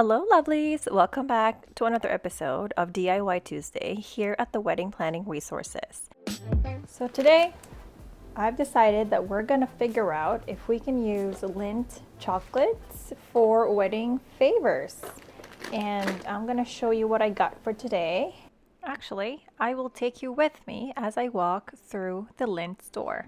Hello, lovelies! Welcome back to another episode of DIY Tuesday here at the Wedding Planning Resources. So today, I've decided that we're gonna figure out if we can use Lindt chocolates for wedding favors. And I'm gonna show you what I got for today. Actually, I will take you with me as I walk through the Lindt store.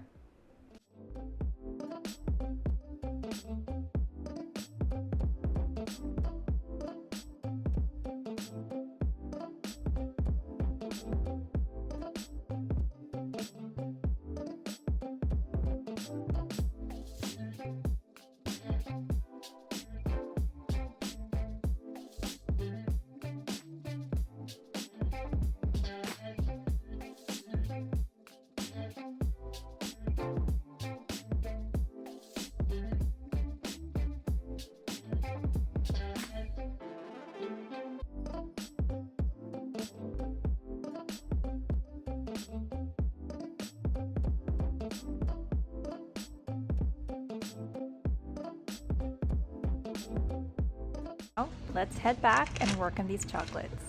Now, let's head back and work on these chocolates.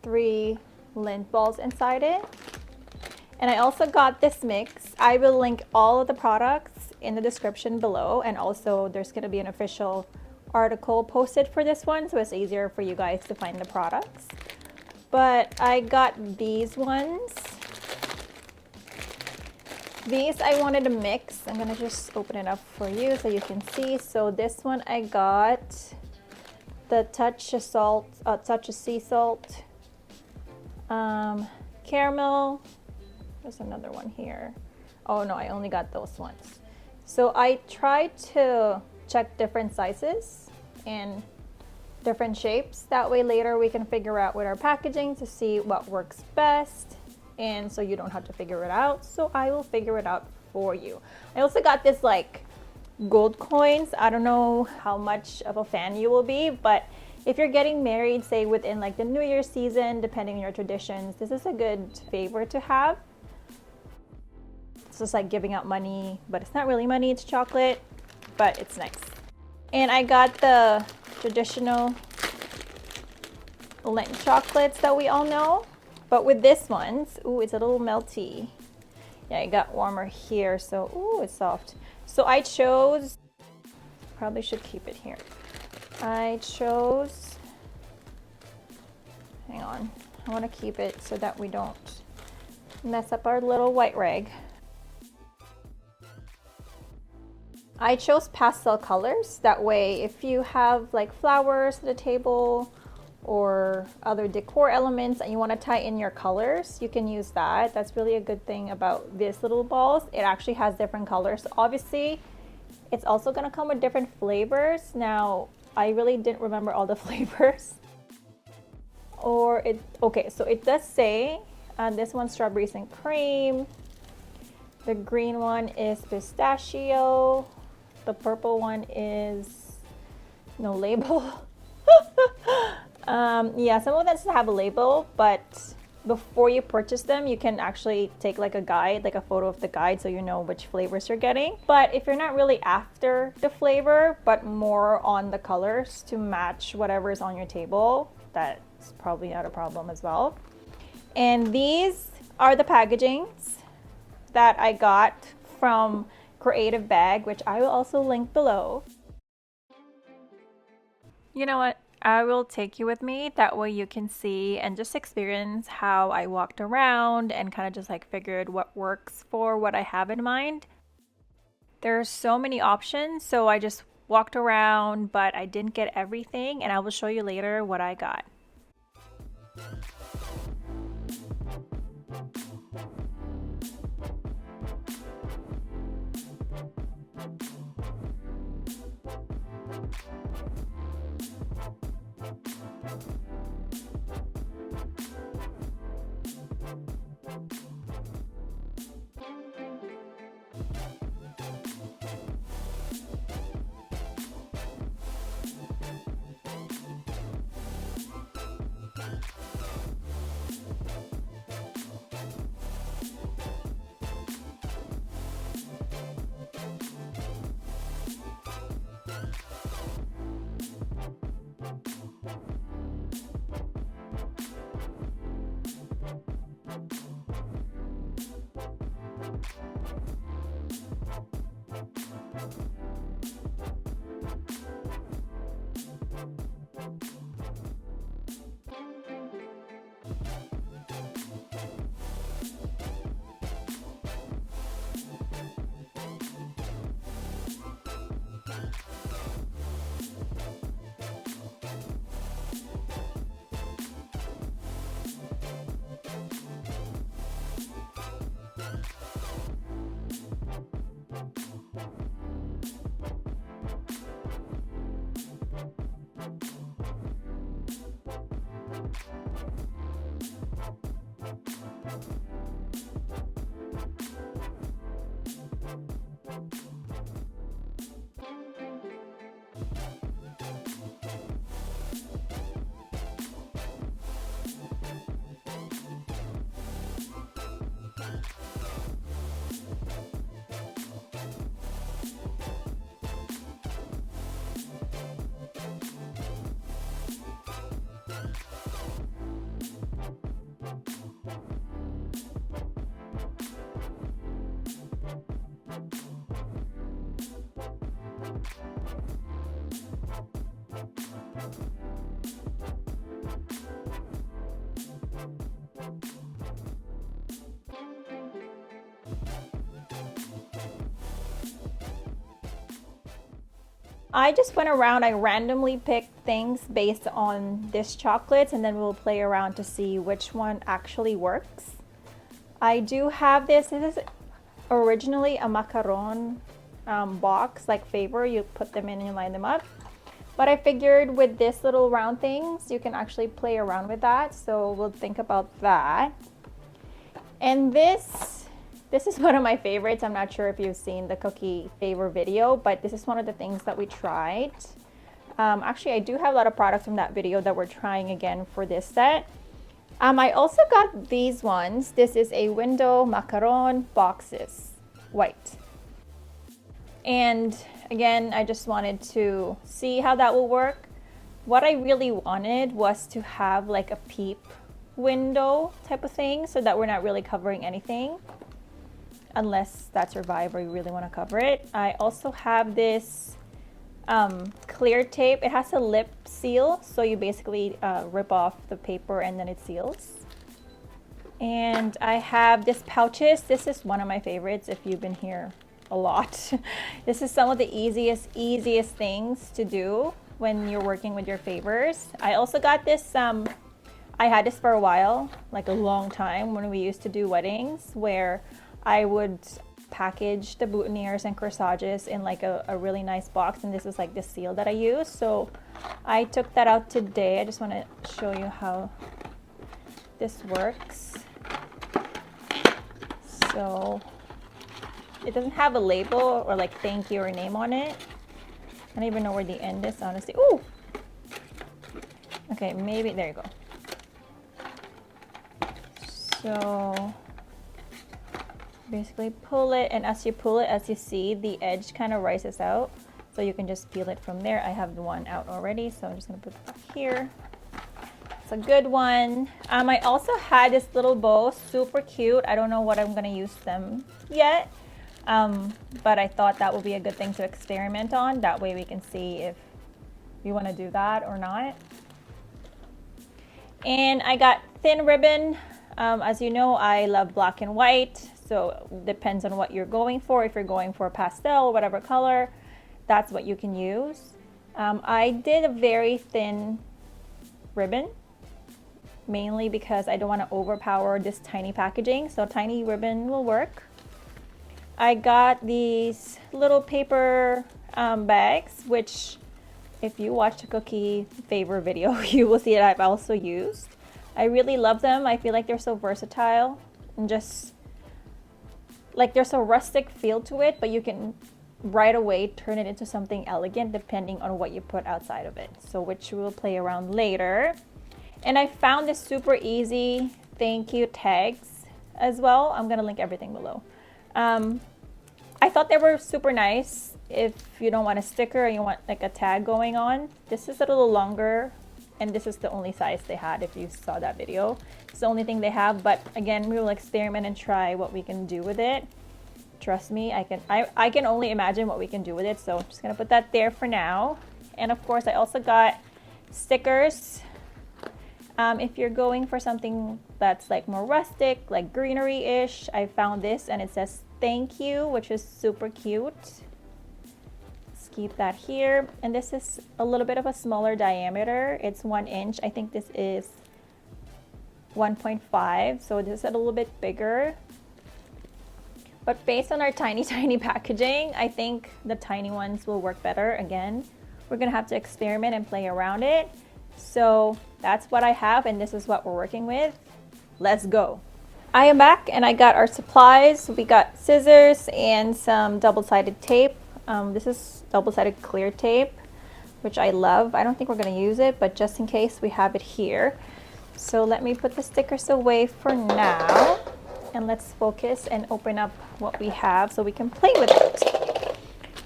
Three Lindt balls inside it. And I also got this mix. I will link all of the products in the description below, and also there's going to be an official article posted for this one, so it's easier for you guys to find the products. But I got these ones. These I wanted to mix. I'm gonna just open it up for you so you can see. So this one I got the touch of sea salt, caramel. There's another one here. Oh no, I only got those ones. So I tried to check different sizes and different shapes. That way later we can figure out with our packaging to see what works best. And so you don't have to figure it out. So I will figure it out for you. I also got this like gold coins. I don't know how much of a fan you will be, but if you're getting married, say within like the New Year season, depending on your traditions, this is a good favor to have. It's just like giving out money, but it's not really money, it's chocolate, but it's nice. And I got the traditional Lindt chocolates that we all know. But with this ones, ooh, it's a little melty. Yeah, it got warmer here, so ooh, it's soft. So I chose, probably should keep it here. I chose, hang on, I want to keep it so that we don't mess up our little white rag. I chose pastel colors. That way, if you have like flowers at the table, or other decor elements and you want to tie in your colors, you can use that. That's really a good thing about these little balls. It actually has different colors. Obviously, it's also going to come with different flavors. Now, I really didn't remember all the flavors. Okay, so it does say this one's strawberries and cream. The green one is pistachio. The purple one is no label. Yeah, some of them have a label, but before you purchase them, you can actually take like a guide, like a photo of the guide, so you know which flavors you're getting. But if you're not really after the flavor, but more on the colors to match whatever is on your table, that's probably not a problem as well. And these are the packagings that I got from Creative Bag, which I will also link below. You know what? I will take you with me. That way you can see and just experience how I walked around and kind of just like figured what works for what I have in mind. There are so many options, so I just walked around, but I didn't get everything, and I will show you later what I got. I just went around, I randomly picked things based on this chocolates, and then we'll play around to see which one actually works. I do have this. This is originally a macaron box, like favor. You put them in and you line them up. But I figured with this little round things, you can actually play around with that. So we'll think about that. And this is one of my favorites. I'm not sure if you've seen the cookie favor video, but this is one of the things that we tried. Actually, I do have a lot of products from that video that we're trying again for this set. I also got these ones. This is a window macaron boxes, white. And again, I just wanted to see how that will work. What I really wanted was to have like a peep window type of thing so that we're not really covering anything unless that's your vibe or you really want to cover it. I also have this clear tape. It has a lip seal, so you basically rip off the paper and then it seals. And I have this pouches. This is one of my favorites if you've been here a lot. This is some of the easiest things to do when you're working with your favors. I also got this, I had this for a while, like a long time when we used to do weddings, where I would package the boutonnieres and corsages in like a really nice box, and this is like the seal that I use. So I took that out today. I just want to show you how this works. So it doesn't have a label or like thank you or name on it. I don't even know where the end is, honestly. Ooh! Okay, maybe, there you go. So basically pull it, and as you pull it, as you see, the edge kind of rises out. So you can just peel it from there. I have the one out already, so I'm just gonna put that here. It's a good one. I also had this little bow, super cute. I don't know what I'm gonna use them yet. But I thought that would be a good thing to experiment on. That way we can see if we want to do that or not. And I got thin ribbon. As you know, I love black and white, so depends on what you're going for. If you're going for pastel, whatever color, that's what you can use. I did a very thin ribbon, mainly because I don't want to overpower this tiny packaging, so tiny ribbon will work. I got these little paper bags, which if you watch the cookie favor video, you will see that I've also used. I really love them. I feel like they're so versatile and just like there's a rustic feel to it, but you can right away turn it into something elegant depending on what you put outside of it. So which we'll play around later. And I found this super easy thank you tags as well. I'm gonna link everything below. I thought they were super nice if you don't want a sticker and you want like a tag going on. This is a little longer, and this is the only size they had if you saw that video. It's the only thing they have, but again, we will experiment and try what we can do with it. Trust me, I can only imagine what we can do with it, so I'm just gonna put that there for now. And of course, I also got stickers. If you're going for something that's like more rustic, like greenery-ish, I found this and it says thank you, which is super cute. Let's keep that here. And this is a little bit of a smaller diameter. It's 1 inch. I think this is 1.5, so this is a little bit bigger. But based on our tiny packaging, I think the tiny ones will work better. Again, we're gonna have to experiment and play around it. So that's what I have, and this is what we're working with. Let's go. I am back and I got our supplies. We got scissors and some double-sided tape. This is double-sided clear tape, which I love. I don't think we're going to use it, but just in case, we have it here. So let me put the stickers away for now, and let's focus and open up what we have so we can play with it.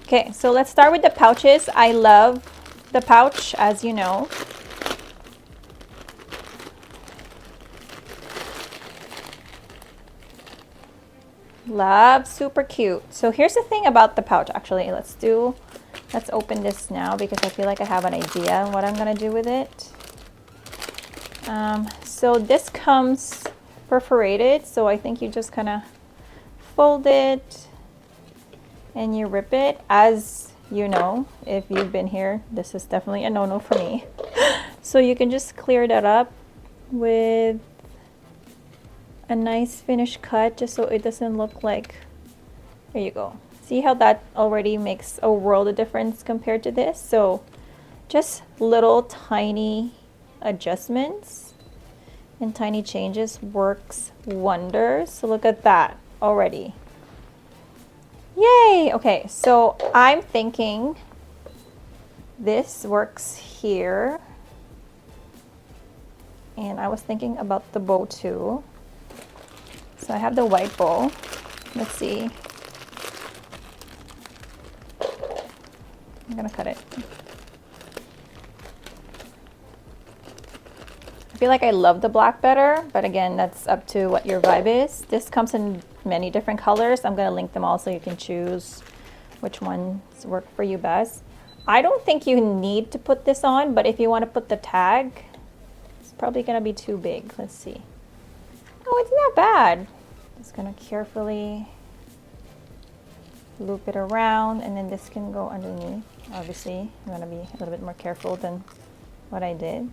Okay, so let's start with the pouches. I love the pouch, as you know. Love, super cute. So here's the thing about the pouch. Actually, let's open this now because I feel like I have an idea on what I'm gonna do with it. So this comes perforated, so I think you just kind of fold it and you rip it. As you know, if you've been here, this is definitely a no-no for me. So you can just clear that up with a nice finish cut, just so it doesn't look like, there you go. See how that already makes a world of difference compared to this? So just little tiny adjustments and tiny changes works wonders. So look at that already. Yay! Okay, so I'm thinking this works here. And I was thinking about the bow too. So I have the white bow. Let's see. I'm gonna cut it. I feel like I love the black better, but again, that's up to what your vibe is. This comes in many different colors. I'm gonna link them all so you can choose which ones work for you best. I don't think you need to put this on, but if you want to put the tag, it's probably gonna be too big. Let's see. Oh, it's not bad. Just gonna carefully loop it around, and then this can go underneath. Obviously, I'm gonna be a little bit more careful than what I did.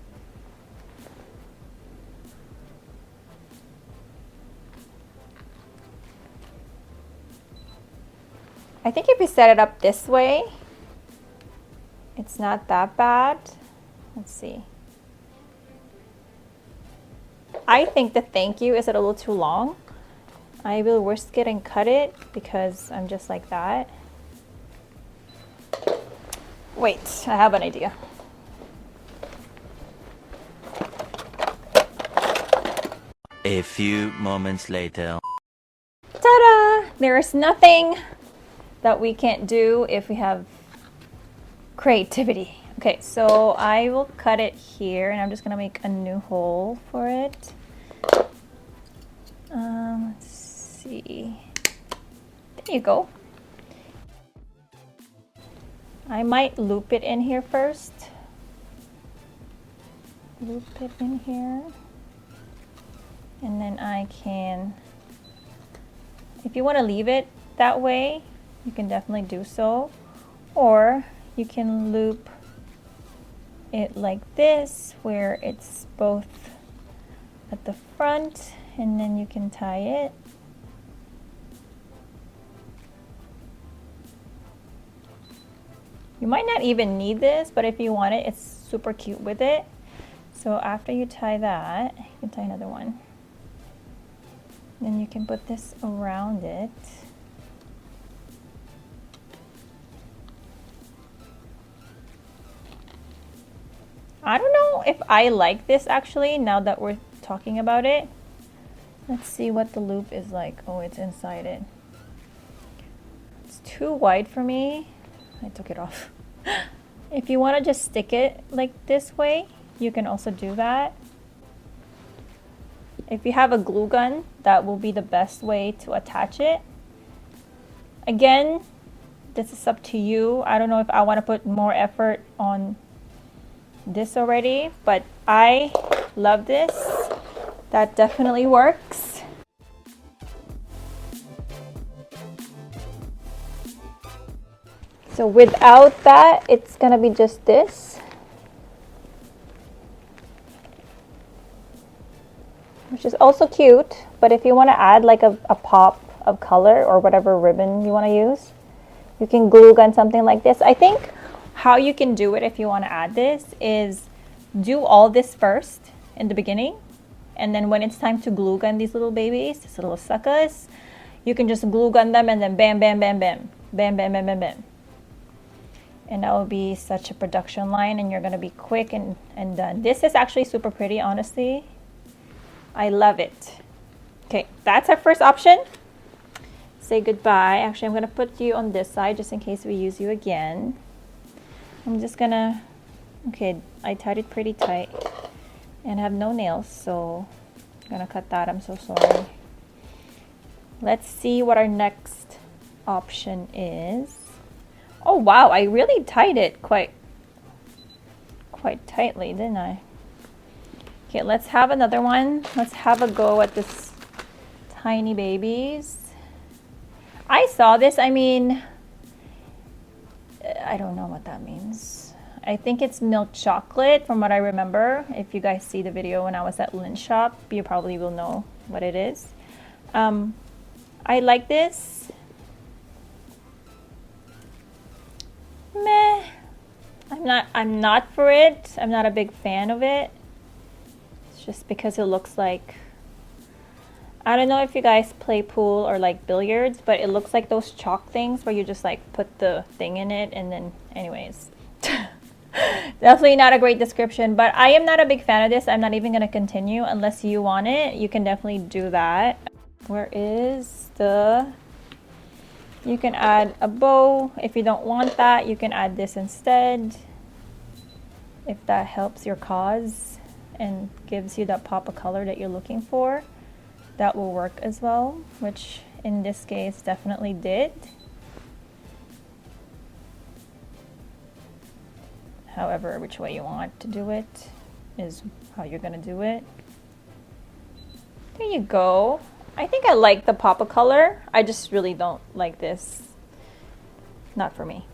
I think if you set it up this way, it's not that bad. Let's see. I think the thank you is a little too long. I will risk it and cut it because I'm just like that. Wait, I have an idea. A few moments later. Ta-da! There is nothing that we can't do if we have creativity. Okay, so I will cut it here, and I'm just gonna make a new hole for it. Let's see. There you go. I might loop it in here first. Loop it in here. And then I can, if you want to leave it that way, you can definitely do so. Or you can loop it like this, where it's both at the front, and then you can tie it. You might not even need this, but if you want it, it's super cute with it. So after you tie that, you can tie another one. Then you can put this around it. I don't know if I like this actually, now that we're talking about it. Let's see what the loop is like. Oh, it's inside it. It's too wide for me. I took it off. If you want to just stick it like this way, you can also do that. If you have a glue gun, that will be the best way to attach it. Again, this is up to you. I don't know if I want to put more effort on this already, but I love this. That definitely works. So without that, it's gonna be just this. Which is also cute, but if you want to add like a pop of color or whatever ribbon you want to use, you can glue gun something like this. I think how you can do it if you want to add this is do all this first in the beginning, and then when it's time to glue gun these little babies, these little suckers, you can just glue gun them and then bam, bam, bam, bam, bam, bam, bam, bam, bam. And that will be such a production line, and you're gonna be quick and done. This is actually super pretty, honestly. I love it. Okay, that's our first option. Say goodbye. Actually, I'm gonna put you on this side just in case we use you again. I'm just gonna, okay, I tied it pretty tight and I have no nails, so I'm gonna cut that. I'm so sorry. Let's see what our next option is. Oh wow, I really tied it quite tightly, didn't I? Okay, let's have another one. Let's have a go at this tiny babies. I saw this, I mean, I don't know what that means. I think it's milk chocolate from what I remember. If you guys see the video when I was at Lindt shop, you probably will know what it is. I like this. Meh. I'm not for it. I'm not a big fan of it. It's just because it looks like, I don't know if you guys play pool or like billiards, but it looks like those chalk things where you just like put the thing in it and then anyways. Definitely not a great description, but I am not a big fan of this. I'm not even going to continue unless you want it. You can definitely do that. Where is the, you can add a bow. If you don't want that, you can add this instead. If that helps your cause and gives you that pop of color that you're looking for, that will work as well, which in this case definitely did. However, which way you want to do it is how you're gonna do it. There you go. I think I like the pop of color. I just really don't like this. Not for me.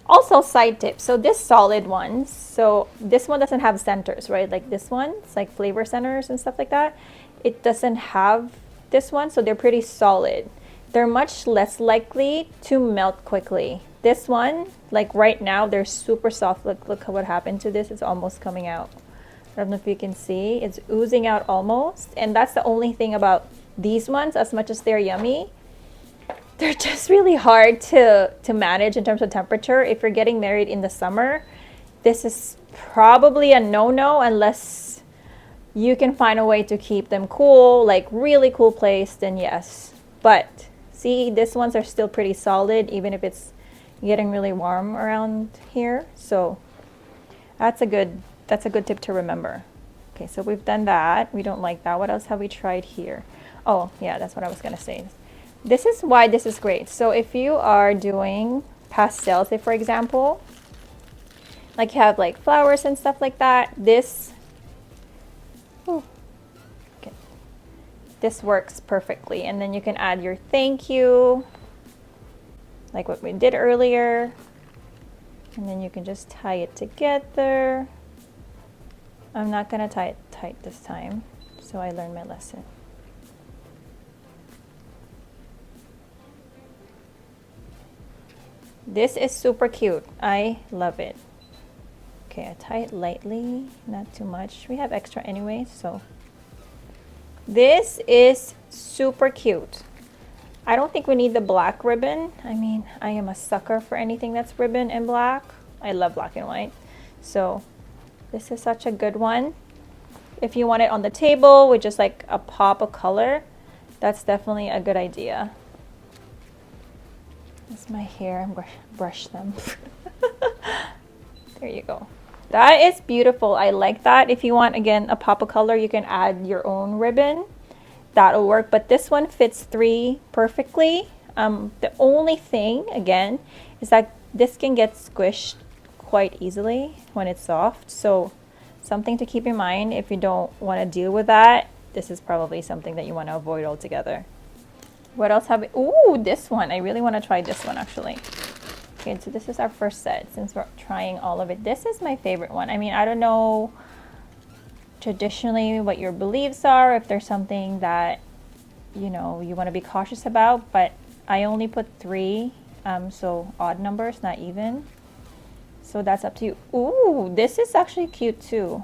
Also, side tip. So this solid ones, so this one doesn't have centers, right? Like this one, it's like flavor centers and stuff like that. It doesn't have this one, so they're pretty solid. They're much less likely to melt quickly. This one, like right now, they're super soft. Look what happened to this. It's almost coming out. I don't know if you can see. It's oozing out almost. And that's the only thing about these ones, as much as they're yummy. They're just really hard to manage in terms of temperature. If you're getting married in the summer, this is probably a no-no unless you can find a way to keep them cool, like really cool place, then yes. But see, these ones are still pretty solid, even if it's getting really warm around here. So that's a good tip to remember. Okay, so we've done that. We don't like that. What else have we tried here? Oh yeah, that's what I was gonna say. This is why this is great. So if you are doing pastels, say for example, like you have like flowers and stuff like that, this, okay, this works perfectly. And then you can add your thank you, like what we did earlier. And then you can just tie it together. I'm not gonna tie it tight this time, so I learned my lesson. This is super cute. I love it. Okay, I tie it lightly, not too much. We have extra anyway, so. This is super cute. I don't think we need the black ribbon. I mean, I am a sucker for anything that's ribbon and black. I love black and white. So this is such a good one. If you want it on the table with just like a pop of color, that's definitely a good idea. That's my hair, I'm brush them. There you go. That is beautiful. I like that. If you want, again, a pop of color, you can add your own ribbon. That'll work, but this one fits 3 perfectly. The only thing, again, is that this can get squished quite easily when it's soft. So something to keep in mind if you don't want to deal with that. This is probably something that you want to avoid altogether. What else have we? Ooh, this one. I really want to try this one actually. Okay, so this is our first set since we're trying all of it. This is my favorite one. I mean, I don't know traditionally what your beliefs are, if there's something that, you know, you want to be cautious about, but I only put 3, so odd numbers, not even. So that's up to you. Ooh, this is actually cute too.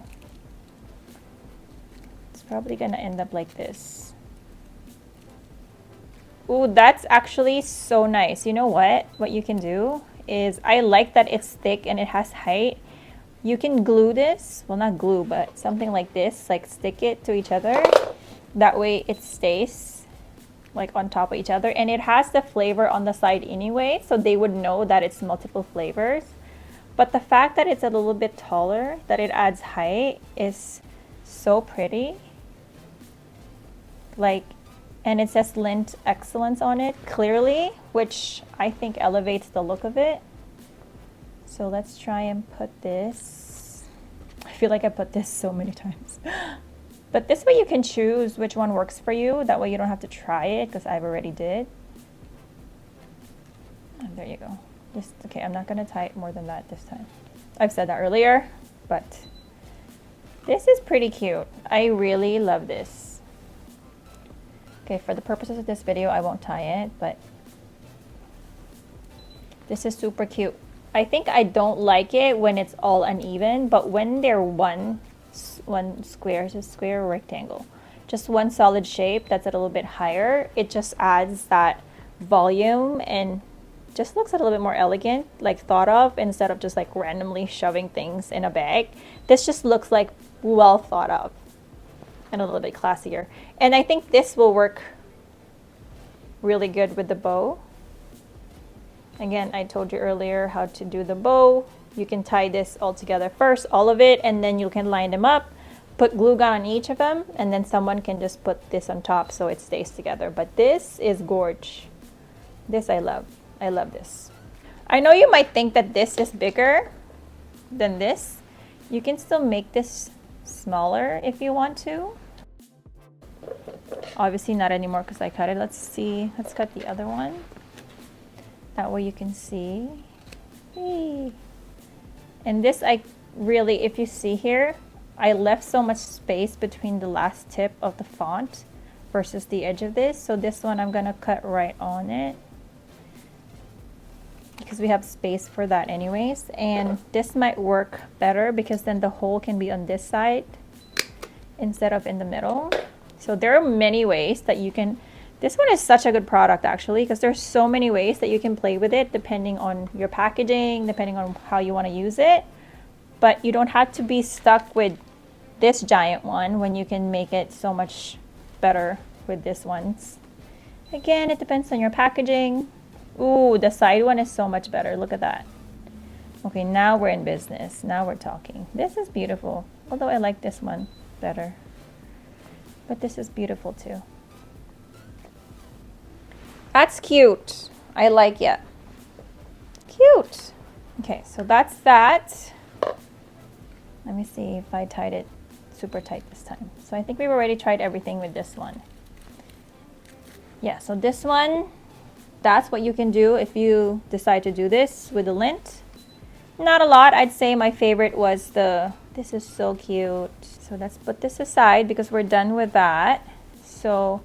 It's probably gonna end up like this. Ooh, that's actually so nice. You know what? What you can do is, I like that it's thick and it has height. You can glue this, well not glue, but something like this, like stick it to each other. That way it stays like on top of each other, and it has the flavor on the side anyway, so they would know that it's multiple flavors. But the fact that it's a little bit taller, that it adds height, is so pretty. Like, and it says Lindt Excellence on it clearly, which I think elevates the look of it. So let's try and put this. I feel like I put this so many times. But this way you can choose which one works for you. That way you don't have to try it, because I've already did. And there you go. Just, okay, I'm not gonna tie it more than that this time. I've said that earlier, but this is pretty cute. I really love this. Okay, for the purposes of this video, I won't tie it, but this is super cute. I think I don't like it when it's all uneven, but when they're one square, is a square or rectangle, just one solid shape that's a little bit higher, it just adds that volume and just looks a little bit more elegant, like thought of, instead of just like randomly shoving things in a bag. This just looks like well thought of and a little bit classier. And I think this will work really good with the bow. Again, I told you earlier how to do the bow. You can tie this all together first, all of it, and then you can line them up, put glue gun on each of them, and then someone can just put this on top so it stays together. But this is gorge. This I love. I love this. I know you might think that this is bigger than this. You can still make this smaller if you want to. Obviously not anymore because I cut it. Let's see. Let's cut the other one. That way you can see. Whee. And this, I really, if you see here, I left so much space between the last tip of the font versus the edge of this. So this one I'm gonna cut right on it, because we have space for that anyways. And this might work better because then the hole can be on this side instead of in the middle. So there are many ways that you can, this one is such a good product actually, because there's so many ways that you can play with it depending on your packaging, depending on how you want to use it. But you don't have to be stuck with this giant one when you can make it so much better with this ones. Again, it depends on your packaging. Ooh, the side one is so much better. Look at that. Okay, now we're in business. Now we're talking. This is beautiful. Although I like this one better. But this is beautiful too. That's cute. I like it. Cute. Okay, so that's that. Let me see if I tied it super tight this time. So I think we've already tried everything with this one. Yeah, so this one, that's what you can do if you decide to do this with the Lindt. Not a lot. I'd say my favorite was the, this is so cute. So let's put this aside because we're done with that. So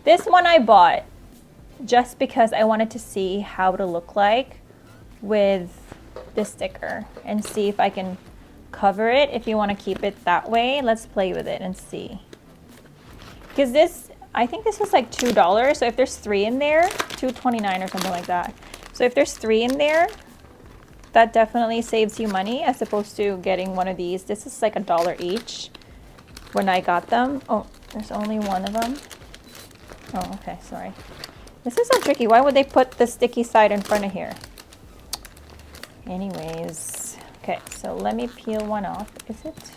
this one I bought just because I wanted to see how it'll look like with this sticker and see if I can cover it. If you want to keep it that way, let's play with it and see. Because this, I think this was like $2. So if there's 3 in there, $2.29 or something like that. So if there's 3 in there, that definitely saves you money as opposed to getting one of these. This is like $1 each when I got them. Oh, there's only one of them. Oh, okay, sorry. This is so tricky. Why would they put the sticky side in front of here? Anyways, okay, so let me peel one off. Is it?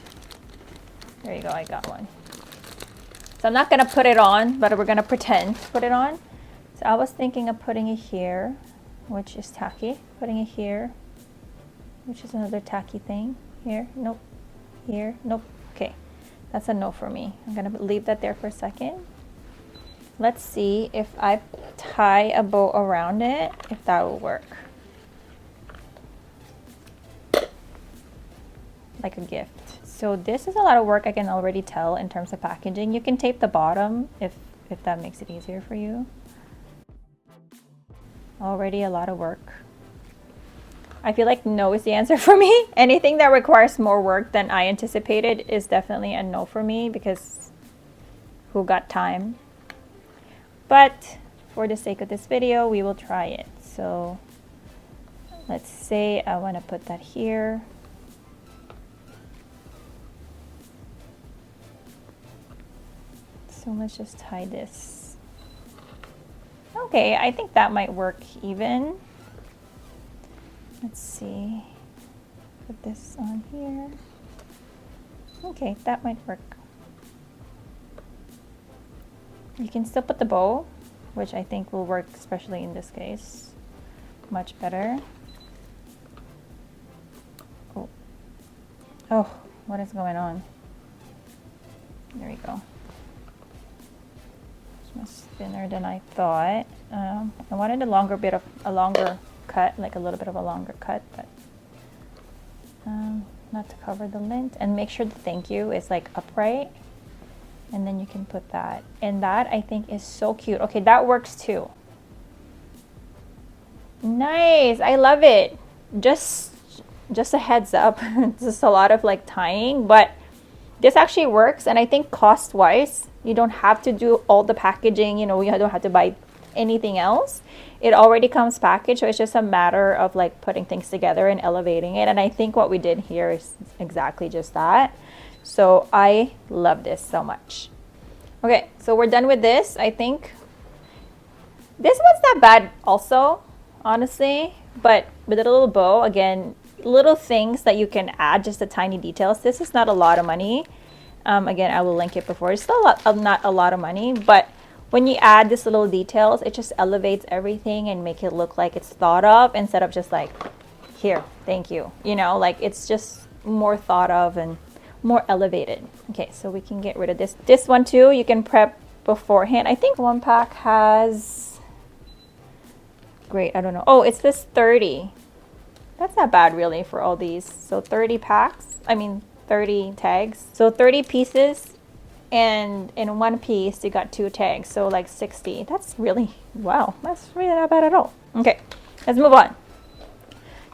There you go, I got one. So I'm not gonna put it on, but we're gonna pretend to put it on. So I was thinking of putting it here, which is tacky. Putting it here, which is another tacky thing. Here, nope. Here, nope. Okay, that's a no for me. I'm gonna leave that there for a second. Let's see if I tie a bow around it, if that will work. Like a gift. So this is a lot of work, I can already tell in terms of packaging. You can tape the bottom if that makes it easier for you. Already a lot of work. I feel like no is the answer for me. Anything that requires more work than I anticipated is definitely a no for me, because who got time? But for the sake of this video, we will try it. So let's say I want to put that here. So let's just tie this. Okay, I think that might work even. Let's see. Put this on here. Okay, that might work. You can still put the bow, which I think will work, especially in this case, much better. Oh, what is going on? There we go. It's much thinner than I thought. I wanted a longer cut, like a little bit of a longer cut, but not to cover the lint. And make sure the thank you is like upright, and then you can put that. And that I think is so cute. Okay, that works too. Nice, I love it. Just a heads up, just a lot of like tying, but this actually works. And I think cost wise, you don't have to do all the packaging, you know, you don't have to buy anything else. It already comes packaged, so it's just a matter of like putting things together and elevating it. And I think what we did here is exactly just that. So I love this so much. Okay, so we're done with this. I think this one's not bad also, honestly, but with a little bow, again, little things that you can add, just the tiny details. This is not a lot of money. Again, I will link it before. It's still not a lot of money, but when you add these little details, it just elevates everything and make it look like it's thought of, instead of just like, here, thank you. You know, like it's just more thought of and more elevated. Okay, so we can get rid of this. This one too, you can prep beforehand. I think one pack has, great, I don't know. Oh, it's this 30. That's not bad really for all these. So 30 packs, I mean 30 tags. So 30 pieces, and in one piece you got 2 tags, so like 60. That's really, wow, that's really not bad at all. Okay, let's move on.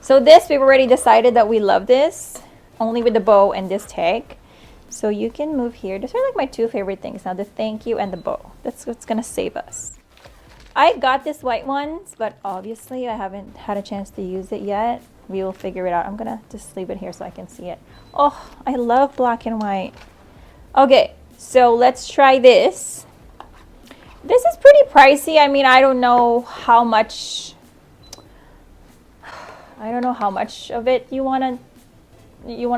So this, we've already decided that we love this, only with the bow and this tag. So you can move here. These are like my 2 favorite things now, the thank you and the bow. That's what's gonna save us. I got this white ones, but obviously I haven't had a chance to use it yet. We will figure it out. I'm gonna just leave it here so I can see it. Oh, I love black and white. Okay, so let's try this. This is pretty pricey. I mean, I don't know how much of it you wanna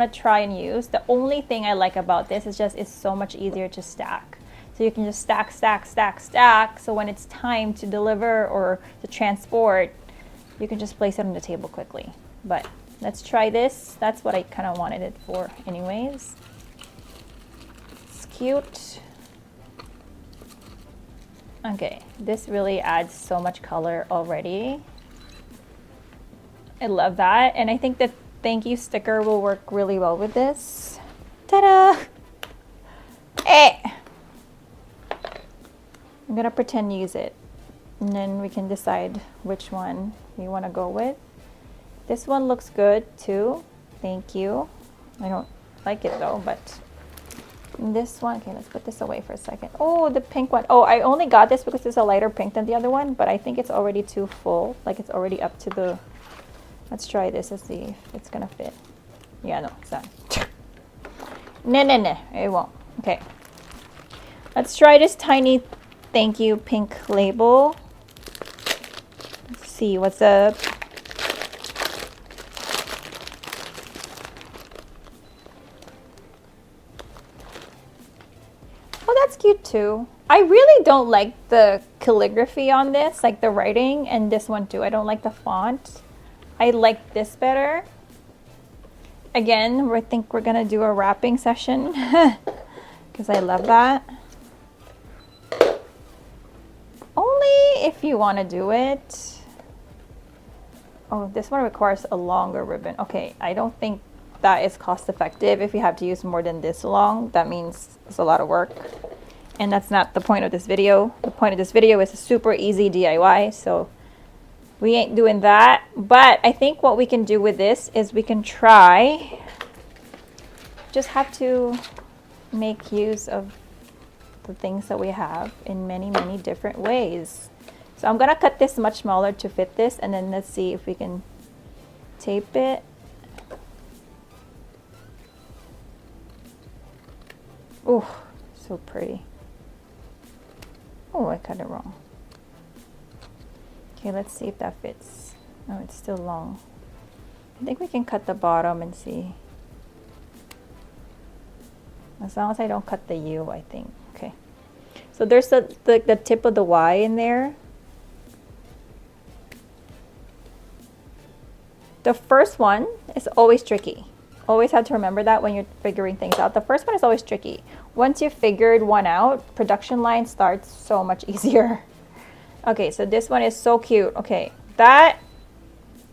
try and use. The only thing I like about this is just it's so much easier to stack. So you can just stack, stack, stack, stack. So when it's time to deliver or to transport, you can just place it on the table quickly. But let's try this. That's what I kind of wanted it for anyways. It's cute. Okay, this really adds so much color already. I love that. And I think the thank you sticker will work really well with this. Ta-da! Hey! I'm gonna pretend to use it, and then we can decide which one we want to go with. This one looks good too. Thank you. I don't like it though, but this one, okay, let's put this away for a second. Oh, the pink one. Oh, I only got this because it's a lighter pink than the other one, but I think it's already too full. Like it's already up to the, let's try this and see if it's gonna fit. Yeah, no, it's not. No, it won't. Okay. Let's try this tiny thank you pink label. Let's see what's up. Oh, that's cute too. I really don't like the calligraphy on this, like the writing, and this one too. I don't like the font. I like this better. Again, I think we're gonna do a wrapping session because I love that. Only if you want to do it. Oh, this one requires a longer ribbon. Okay, I don't think that is cost effective. If you have to use more than this long, that means it's a lot of work. And that's not the point of this video. The point of this video is a super easy DIY. So We ain't doing that. But I think what we can do with this is we can try, just have to make use of the things that we have in many, many different ways. So I'm gonna cut this much smaller to fit this, and then let's see if we can tape it. Oh, so pretty. Oh, I cut it wrong. Okay, let's see if that fits. Oh, it's still long. I think we can cut the bottom and see. As long as I don't cut the U, I think. Okay. So there's the tip of the Y in there. The first one is always tricky. Always have to remember that when you're figuring things out. The first one is always tricky. Once you've figured one out, production line starts so much easier. Okay, so this one is so cute. Okay, that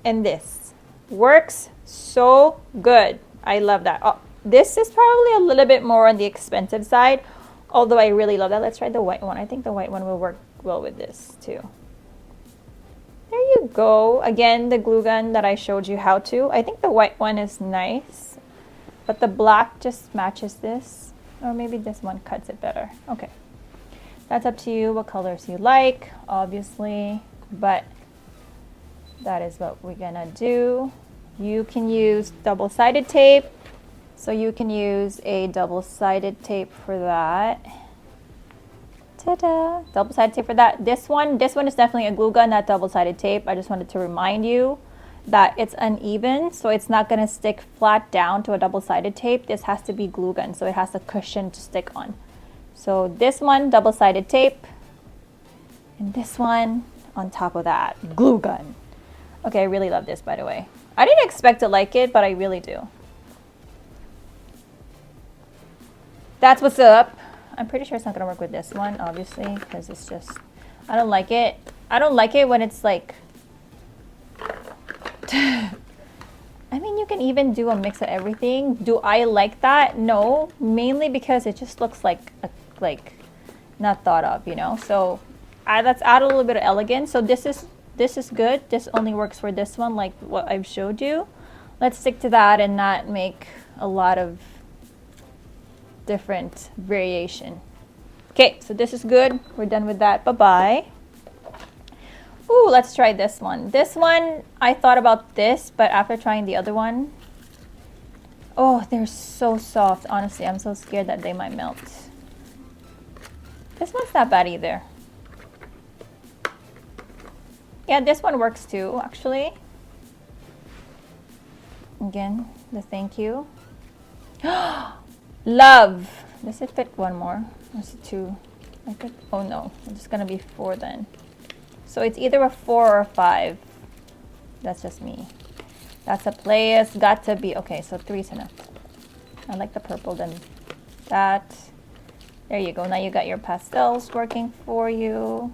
and this works so good. I love that. Oh, this is probably a little bit more on the expensive side, although I really love that. Let's try the white one. I think the white one will work well with this too. There you go. Again, the glue gun that I showed you how to. I think the white one is nice, but the black just matches this. Or maybe this one cuts it better. Okay. That's up to you what colors you like, obviously, but that is what we're gonna do. You can use double-sided tape. So you can use a double-sided tape for that. Ta-da! Double-sided tape for that. This one is definitely a glue gun, not double-sided tape. I just wanted to remind you that it's uneven, so it's not gonna stick flat down to a double-sided tape. This has to be glue gun, so it has a cushion to stick on. So this one, double-sided tape, and this one on top of that, glue gun. Okay, I really love this, by the way. I didn't expect to like it, but I really do. That's what's up. I'm pretty sure it's not gonna work with this one, obviously, because it's just, I don't like it. I don't like it when it's like, I mean, you can even do a mix of everything. Do I like that? No, mainly because it just looks like not thought of, you know. So let's add a little bit of elegance. So this is good. This only works for this one, like what I've showed you. Let's stick to that and not make a lot of different variation. Okay, so this is good. We're done with that. Bye-bye. Ooh, let's try this one. This one, I thought about this, but after trying the other one, oh, they're so soft. Honestly, I'm so scared that they might melt. This one's not bad either. Yeah, this one works too, actually. Again, the thank you. Love. Does it fit one more? Or is it two? I think, oh no, it's just gonna be 4 then. So it's either a 4 or a 5. That's just me. That's a place, got to be, okay, so 3 is enough. I like the purple then. That. There you go, now you got your pastels working for you.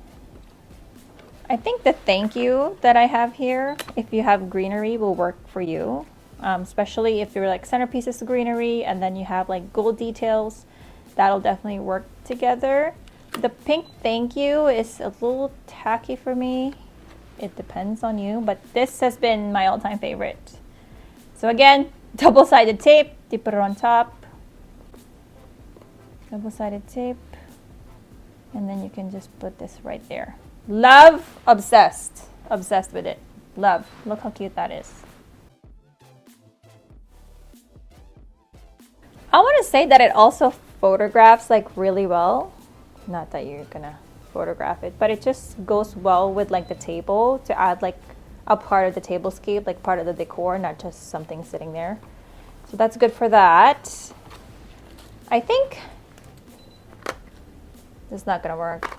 I think the thank you that I have here, if you have greenery, will work for you. Especially if you're like centerpieces of greenery and then you have like gold details, that'll definitely work together. The pink thank you is a little tacky for me. It depends on you, but this has been my all-time favorite. So again, double-sided tape, you put it on top. Double-sided tape, and then you can just put this right there. Love, obsessed with it. Love, look how cute that is. I want to say that it also photographs like really well. Not that you're gonna photograph it, but it just goes well with like the table to add like a part of the tablescape, like part of the decor, not just something sitting there. So that's good for that. I think this is not gonna work.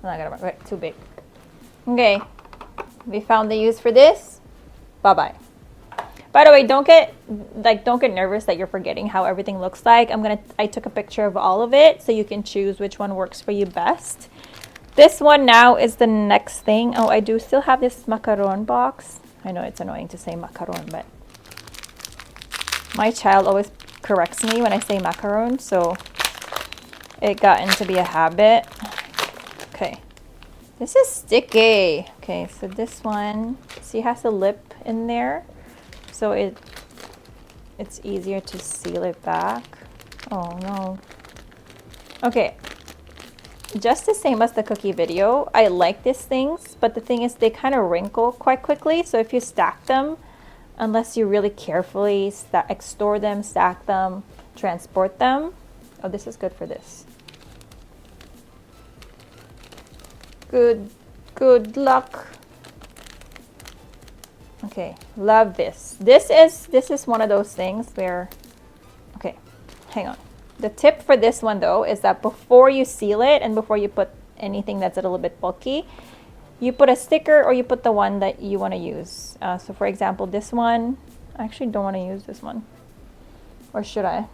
Not gonna work. Right, too big. Okay, we found the use for this. Bye bye. By the way, don't get nervous that you're forgetting how everything looks like. I took a picture of all of it so you can choose which one works for you best. This one now is the next thing. Oh, I do still have this macaron box. I know it's annoying to say macaron, but my child always corrects me when I say macaron, so it got into be a habit. Okay, this is sticky. Okay, Okay, so this one, see, it has a lip in there, so it's easier to seal it back. Oh no. Okay, just the same as the cookie video, I like these things, but the thing is they kind of wrinkle quite quickly. So if you stack them, unless you really carefully store them, stack them, transport them. Oh, this is good for this. Good luck. Okay, love this. This is one of those things where, okay, hang on. The tip for this one though is that before you seal it and before you put anything that's a little bit bulky, you put a sticker or you put the one that you want to use. So for example, this one, I actually don't want to use this one. Or should I?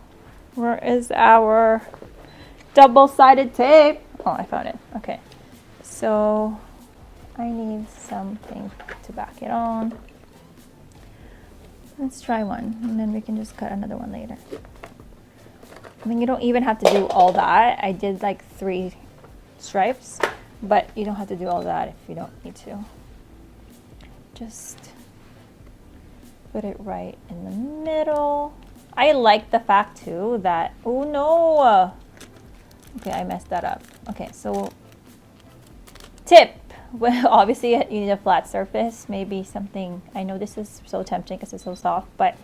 Where is our double-sided tape? Oh, I found it. Okay. So I need something to back it on. Let's try one and then we can just cut another one later. I mean, you don't even have to do all that. I did like 3 stripes, but you don't have to do all that if you don't need to. Just put it right in the middle. I like the fact too that, oh no, okay, I messed that up. Okay, so tip, well, obviously you need a flat surface, maybe something, I know this is so tempting because it's so soft, but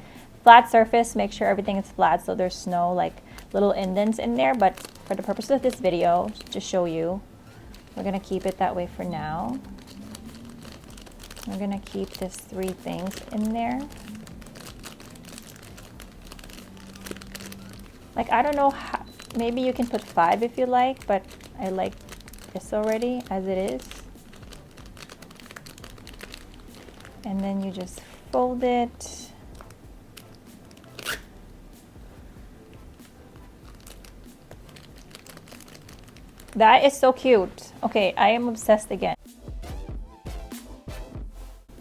flat surface, make sure everything is flat so there's no like little indents in there, but for the purpose of this video, to show you, we're gonna keep it that way for now. We're gonna keep this 3 things in there. Like, I don't know how, maybe you can put 5 if you like, but I like this already as it is. And then you just fold it. That is so cute. Okay, I am obsessed again.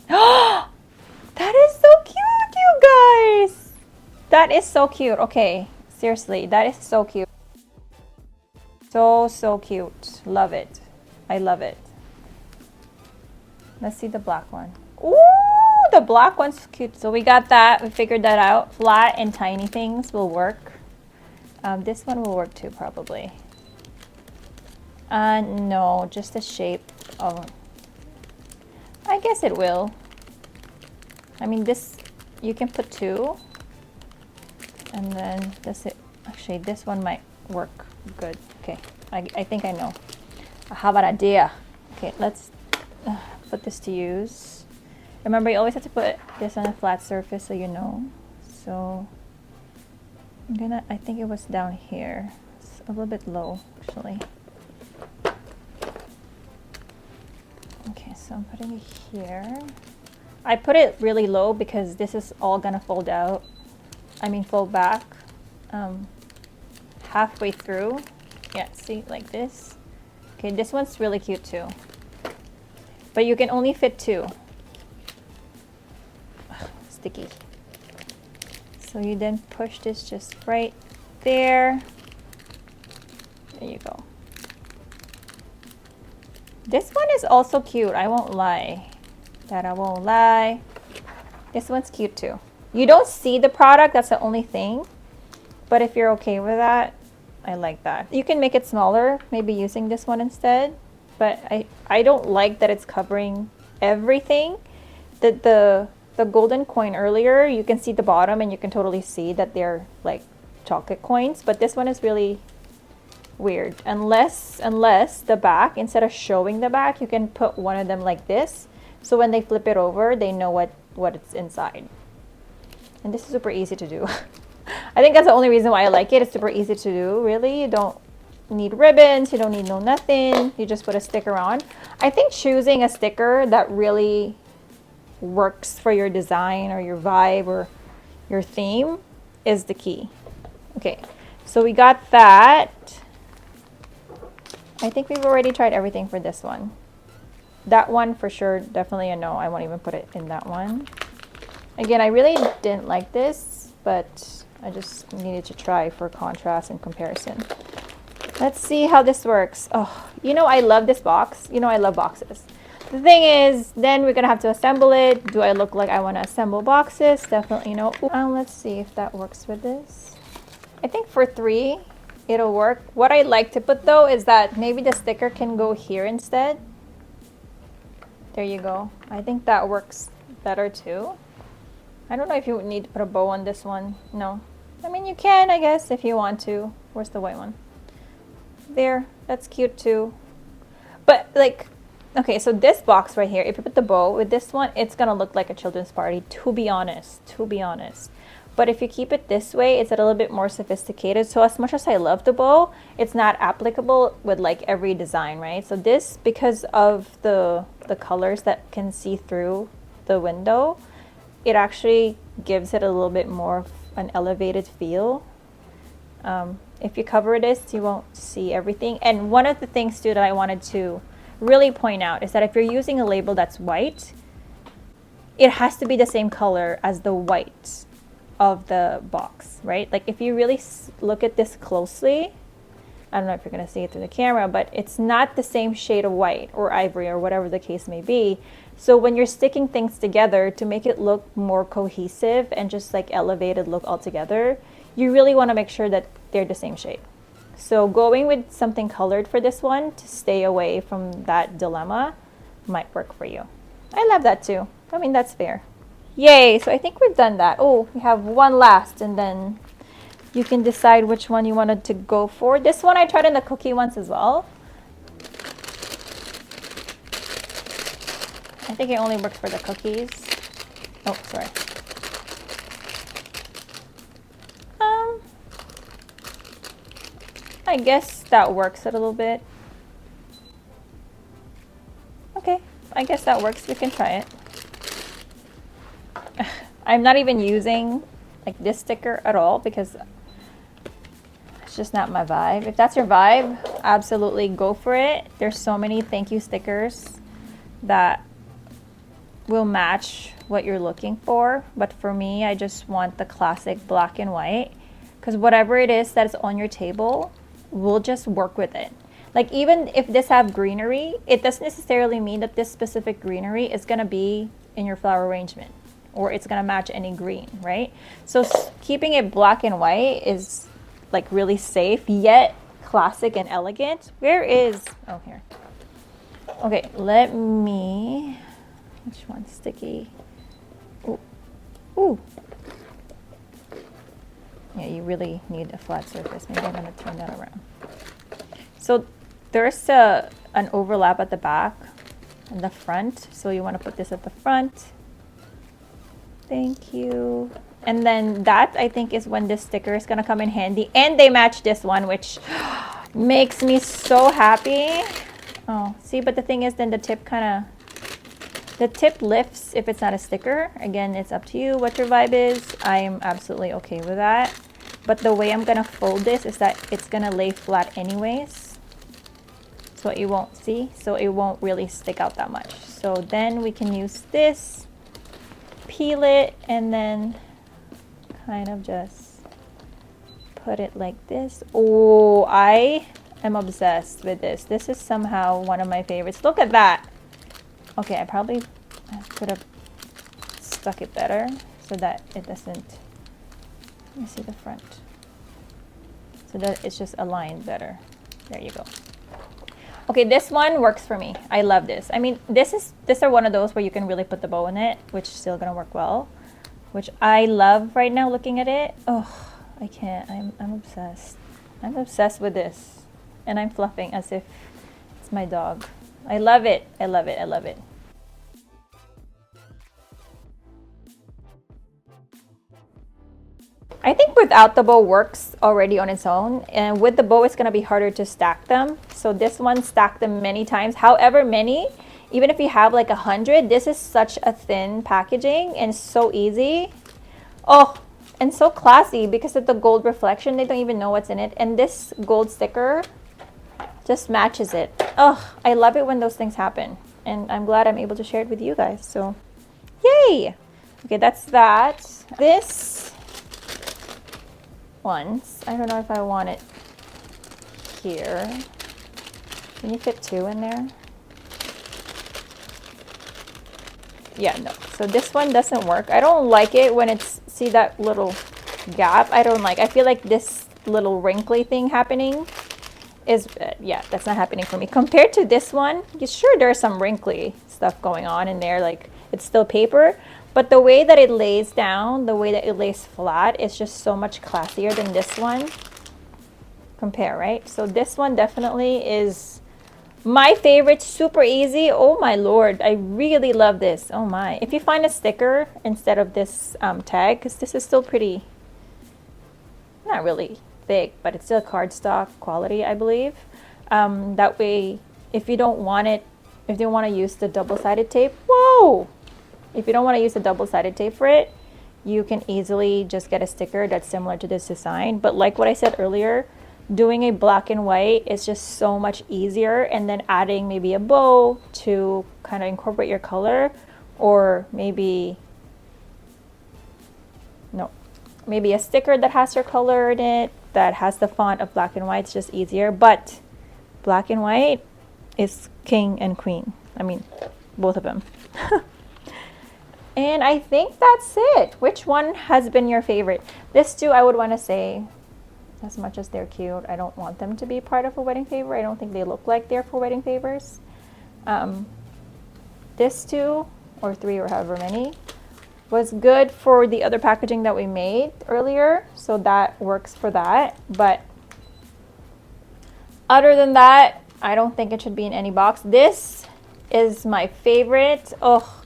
That is so cute, you guys. That is so cute. Okay, seriously, that is so cute. So cute. Love it. I love it. Let's see the black one. Ooh, the black one's cute. So we got that. We figured that out. Flat and tiny things will work. This one will work too, probably. No, just the shape of, I guess it will. I mean, this, you can put 2. And then this, actually, this one might work good. Okay, I think I know. I have an idea. Okay, let's put this to use. Remember, you always have to put this on a flat surface so you know. So I'm gonna, I think it was down here. It's a little bit low, actually. Okay, so I'm putting it here. I put it really low because this is all gonna fold out. I mean, fold back halfway through. Yeah, see, like this. Okay, this one's really cute too. But you can only fit 2. Ugh, sticky. So you then push this just right there. There you go. This one is also cute, I won't lie. That I won't lie. This one's cute too. You don't see the product, that's the only thing. But if you're okay with that, I like that. You can make it smaller, maybe using this one instead. But I don't like that it's covering everything. The golden coin earlier, you can see the bottom and you can totally see that they're like chocolate coins. But this one is really weird. Unless the back, instead of showing the back, you can put one of them like this. So when they flip it over, they know what it's inside. And this is super easy to do. I think that's the only reason why I like it. It's super easy to do, really. You don't need ribbons, you don't need no nothing. You just put a sticker on. I think choosing a sticker that really works for your design or your vibe or your theme is the key. Okay, so we got that. I think we've already tried everything for this one. That one for sure, definitely a no. I won't even put it in that one. Again, I really didn't like this, but I just needed to try for contrast and comparison. Let's see how this works. Oh, you know, I love this box. You know, I love boxes. The thing is, then we're gonna have to assemble it. Do I look like I want to assemble boxes? Definitely no. Let's see if that works with this. I think for 3, it'll work. What I like to put though is that maybe the sticker can go here instead. There you go. I think that works better too. I don't know if you would need to put a bow on this one. No. I mean, you can, I guess, if you want to. Where's the white one? There. That's cute too. But like, okay, so this box right here, if you put the bow with this one, it's gonna look like a children's party, to be honest. But if you keep it this way, it's a little bit more sophisticated. So as much as I love the bow, it's not applicable with like every design, right? So this, because of the colors that can see through the window, it actually gives it a little bit more of an elevated feel. If you cover this, you won't see everything. And one of the things too that I wanted to really point out is that if you're using a label that's white, it has to be the same color as the white of the box, right? Like if you really look at this closely, I don't know if you're going to see it through the camera, but it's not the same shade of white or ivory or whatever the case may be. So when you're sticking things together to make it look more cohesive and just like elevated look altogether, you really want to make sure that they're the same shade. So going with something colored for this one to stay away from that dilemma might work for you. I love that too. I mean, that's fair. Yay, so I think we've done that. Oh, we have one last and then you can decide which one you wanted to go for. This one I tried in the cookie ones as well. I think it only works for the cookies. Oh, sorry. I guess that works a little bit. Okay, I guess that works. We can try it. I'm not even using like this sticker at all because it's just not my vibe. If that's your vibe, absolutely go for it. There's so many thank you stickers that will match what you're looking for. But for me, I just want the classic black and white because whatever it is that's on your table, we'll just work with it. Like even if this have greenery, it doesn't necessarily mean that this specific greenery is gonna be in your flower arrangement or it's gonna match any green, right? So keeping it black and white is like really safe yet classic and elegant. Where is, oh here. Okay, let me, which one's sticky? Ooh, ooh. Yeah, you really need a flat surface. Maybe I'm gonna turn that around. So there's an overlap at the back and the front. So you wanna put this at the front. Thank you. And then that I think is when this sticker is gonna come in handy. And they match this one, which makes me so happy. Oh, see, but the thing is then the tip lifts if it's not a sticker. Again, it's up to you what your vibe is. I am absolutely okay with that. But the way I'm gonna fold this is that it's gonna lay flat anyways. So you won't see, so it won't really stick out that much. So then we can use this, peel it, and then kind of just put it like this. Oh, I am obsessed with this. This is somehow one of my favorites. Look at that. Okay, I probably could have stuck it better so that it doesn't, let me see the front. So that it's just aligned better. There you go. Okay, this one works for me. I love this. I mean, these are one of those where you can really put the bow in it, which is still gonna work well, which I love right now looking at it. Oh, I can't, I'm obsessed. I'm obsessed with this. And I'm fluffing as if it's my dog. I love it, I love it, I love it. I think without the bow works already on its own, and with the bow it's going to be harder to stack them. So this one stacked them many times, however many, even if you have like 100, this is such a thin packaging and so easy. Oh, and so classy because of the gold reflection. They don't even know what's in it, and this gold sticker just matches it. Oh, I love it when those things happen, and I'm glad I'm able to share it with you guys. So yay. Okay, that's that. This ones. I don't know if I want it here. Can you fit 2 in there? yeah, no. So this one doesn't work. I don't like it when it's, see that little gap? I don't like, I feel like this little wrinkly thing happening is, yeah, that's not happening for me. Compared to this one, sure, there's some wrinkly stuff going on in there, like it's still paper, but the way that it lays down, the way that it lays flat is just so much classier than this one. Compare, right? So this one definitely is my favorite, super easy. Oh my lord, I really love this. Oh my. If you find a sticker instead of this tag, because this is still pretty, not really thick, but it's still cardstock quality, I believe. That way, if you don't want it, if you want to use the double-sided tape, whoa! If you don't want to use the double-sided tape for it, you can easily just get a sticker that's similar to this design. But like what I said earlier, doing a black and white is just so much easier, and then adding maybe a bow to kind of incorporate your color, or maybe, no, maybe a sticker that has your color in it, that has the font of black and white. It's just easier. But black and white is king and queen. I mean, both of them. And I think that's it. Which one has been your favorite? This two, I would want to say, as much as they're cute, I don't want them to be part of a wedding favor. I don't think they look like they're for wedding favors. This two or three or however many was good for the other packaging that we made earlier, so that works for that. But other than that, I don't think it should be in any box. This is my favorite. Oh,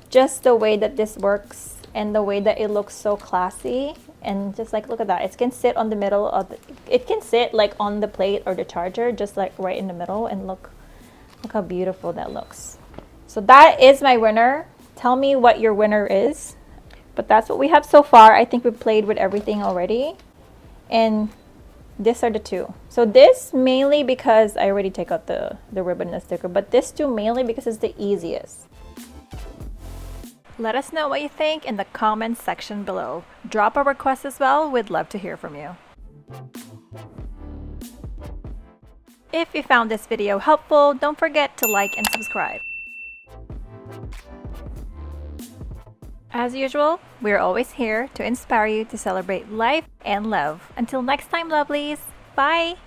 just the way that this works and the way that it looks so classy. And just like, look at that, it can sit on the middle of the, it can sit like on the plate or the charger, just like right in the middle. And look how beautiful that looks. So that is my winner. Tell me what your winner is. But that's what we have so far. I think we played with everything already. And these are the two. So this mainly because I already take out the ribbon and the sticker, but this two mainly because it's the easiest. Let us know what you think in the comments section below. Drop a request as well. We'd love to hear from you. If you found this video helpful, don't forget to like and subscribe. As usual, we're always here to inspire you to celebrate life and love. Until next time, lovelies. Bye!